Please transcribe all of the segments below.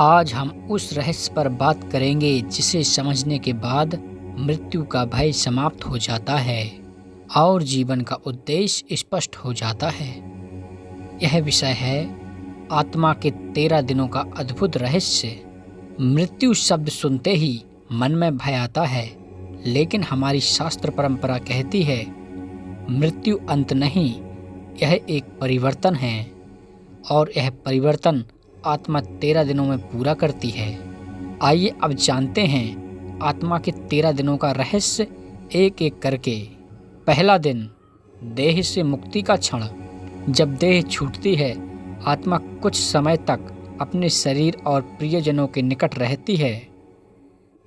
आज हम उस रहस्य पर बात करेंगे जिसे समझने के बाद मृत्यु का भय समाप्त हो जाता है और जीवन का उद्देश्य स्पष्ट हो जाता है। यह विषय है आत्मा के 13 दिनों का अद्भुत रहस्य। मृत्यु शब्द सुनते ही मन में भय आता है, लेकिन हमारी शास्त्र परंपरा कहती है मृत्यु अंत नहीं, यह एक परिवर्तन है और यह परिवर्तन आत्मा 13 दिनों में पूरा करती है। आइए अब जानते हैं आत्मा के 13 दिनों का रहस्य एक एक करके। पहला दिन, देह से मुक्ति का क्षण। जब देह छूटती है, आत्मा कुछ समय तक अपने शरीर और प्रियजनों के निकट रहती है।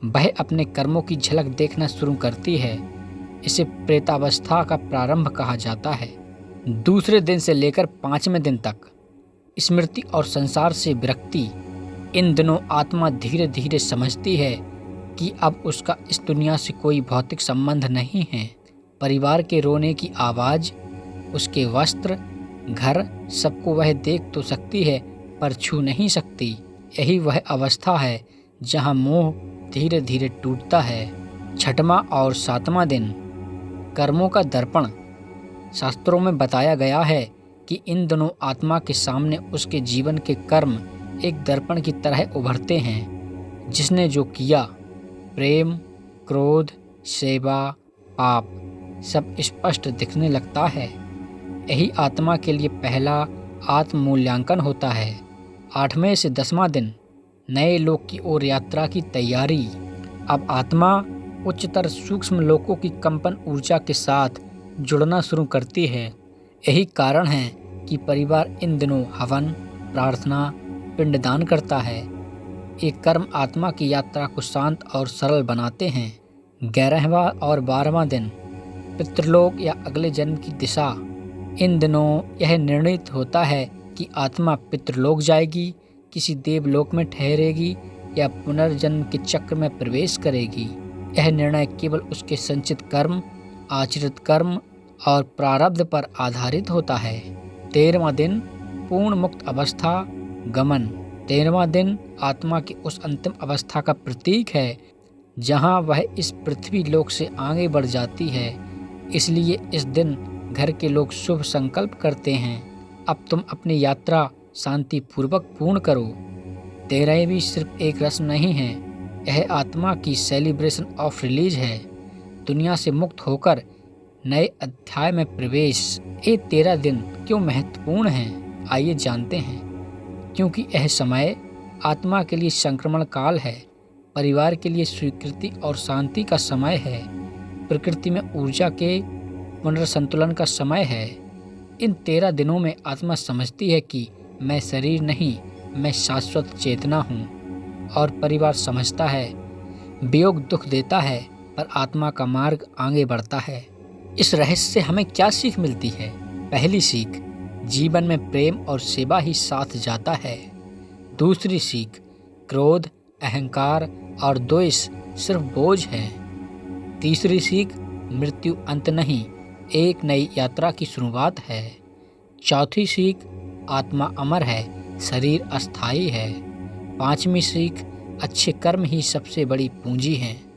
वह अपने कर्मों की झलक देखना शुरू करती है। इसे प्रेतावस्था का प्रारंभ कहा जाता है। दूसरे दिन से लेकर 5वें दिन तक स्मृति और संसार से विरक्ति। इन दिनों आत्मा धीरे धीरे समझती है कि अब उसका इस दुनिया से कोई भौतिक संबंध नहीं है। परिवार के रोने की आवाज़, उसके वस्त्र, घर, सबको वह देख तो सकती है पर छू नहीं सकती। यही वह अवस्था है जहाँ मोह धीरे धीरे टूटता है। 6वां और 7वां दिन, कर्मों का दर्पण। शास्त्रों में बताया गया है कि इन दोनों आत्मा के सामने उसके जीवन के कर्म एक दर्पण की तरह उभरते हैं। जिसने जो किया, प्रेम, क्रोध, सेवा, पाप, सब स्पष्ट दिखने लगता है। यही आत्मा के लिए पहला आत्म मूल्यांकन होता है। 8वें से 10वां दिन, नए लोक की ओर यात्रा की तैयारी। अब आत्मा उच्चतर सूक्ष्म लोकों की कंपन ऊर्जा के साथ जुड़ना शुरू करती है। यही कारण है कि परिवार इन दिनों हवन, प्रार्थना, पिंडदान करता है। ये कर्म आत्मा की यात्रा को शांत और सरल बनाते हैं। 11वां और 12वां दिन, पितृलोक या अगले जन्म की दिशा। इन दिनों यह निर्णित होता है कि आत्मा पितृलोक जाएगी, किसी देवलोक में ठहरेगी या पुनर्जन्म के चक्र में प्रवेश करेगी। यह निर्णय केवल उसके संचित कर्म, आचरित कर्म और प्रारब्ध पर आधारित होता है। 13वां दिन, पूर्ण मुक्त अवस्था गमन। 13वां दिन आत्मा की उस अंतिम अवस्था का प्रतीक है जहां वह इस पृथ्वी लोक से आगे बढ़ जाती है। इसलिए इस दिन घर के लोग शुभ संकल्प करते हैं, अब तुम अपनी यात्रा शांतिपूर्वक पूर्ण करो। 13वीं सिर्फ एक रस्म नहीं है, यह आत्मा की सेलिब्रेशन ऑफ रिलीज है। दुनिया से मुक्त होकर नए अध्याय में प्रवेश। ये 13 दिन क्यों महत्वपूर्ण हैं, आइए जानते हैं। क्योंकि यह समय आत्मा के लिए संक्रमण काल है, परिवार के लिए स्वीकृति और शांति का समय है, प्रकृति में ऊर्जा के पुनर्संतुलन का समय है। इन 13 दिनों में आत्मा समझती है कि मैं शरीर नहीं, मैं शाश्वत चेतना हूँ। और परिवार समझता है वियोग दुख देता है पर आत्मा का मार्ग आगे बढ़ता है। इस रहस्य से हमें क्या सीख मिलती है? पहली सीख, जीवन में प्रेम और सेवा ही साथ जाता है। दूसरी सीख, क्रोध, अहंकार और द्वेष सिर्फ बोझ है। तीसरी सीख, मृत्यु अंत नहीं, एक नई यात्रा की शुरुआत है। चौथी सीख, आत्मा अमर है, शरीर अस्थायी है। 5वीं सीख, अच्छे कर्म ही सबसे बड़ी पूंजी हैं।